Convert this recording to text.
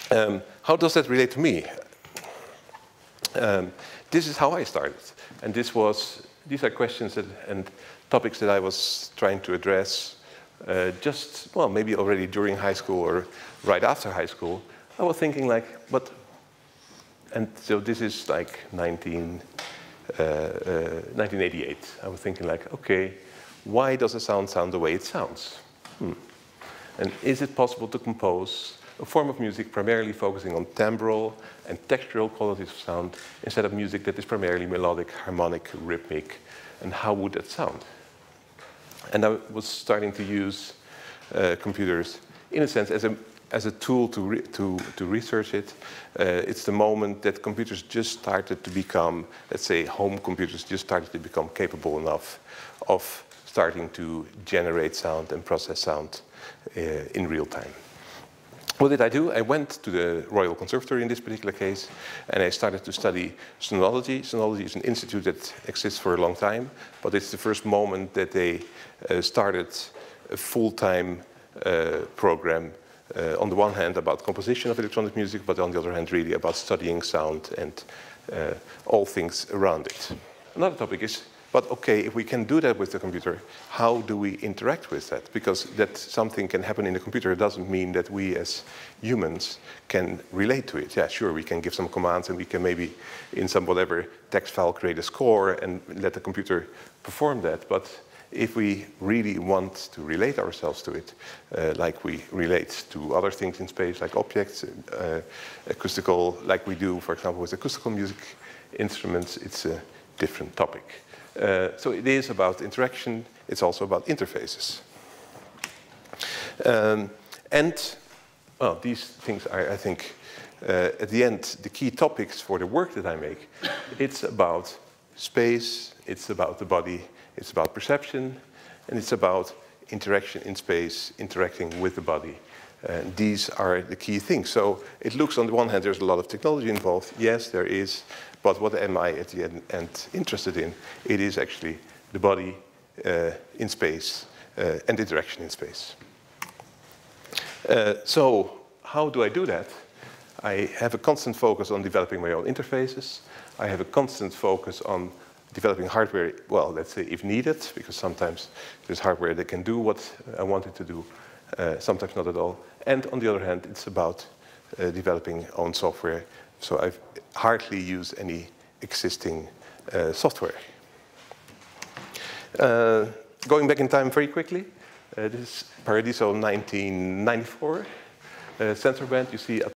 How does that relate to me? This is how I started. And these are questions and topics that I was trying to address just, well, maybe already during high school or right after high school. I was thinking like, and so this is like 1988. I was thinking like, okay, why does a sound sound the way it sounds? And is it possible to compose a form of music primarily focusing on timbral and textural qualities of sound instead of music that is primarily melodic, harmonic, rhythmic? And how would that sound? And I was starting to use computers, in a sense, as a tool to research it. It's the moment that computers just started to become, let's say, home computers just started to become capable enough of starting to generate sound and process sound in real time. What did I do? I went to the Royal Conservatory in this particular case, and I started to study sonology. Sonology is an institute that exists for a long time, but it's the first moment that they started a full-time program, on the one hand about composition of electronic music, but on the other hand really about studying sound and all things around it. Another topic is, but okay, if we can do that with the computer, how do we interact with that? Because that something can happen in the computer doesn't mean that we as humans can relate to it. Yeah, sure, we can give some commands and we can maybe in some whatever text file create a score and let the computer perform that. But if we really want to relate ourselves to it, like we relate to other things in space, like objects, acoustical, like we do, for example, with acoustical music instruments, it's a different topic. So it is about interaction, it's also about interfaces. And, well, these things are, I think, at the end, the key topics for the work that I make. It's about space, it's about the body, it's about perception, and it's about interaction in space, interacting with the body. These are the key things. So it looks, on the one hand, there's a lot of technology involved. Yes, there is. But what am I at the end interested in? It is actually the body in space and interaction in space. So how do I do that? I have a constant focus on developing my own interfaces. I have a constant focus on developing hardware, well, let's say if needed, because sometimes there's hardware that can do what I want it to do, sometimes not at all. And on the other hand, it's about developing own software. So I hardly use any existing software. Going back in time very quickly, this is Paradiso 1994. Sensor band, you see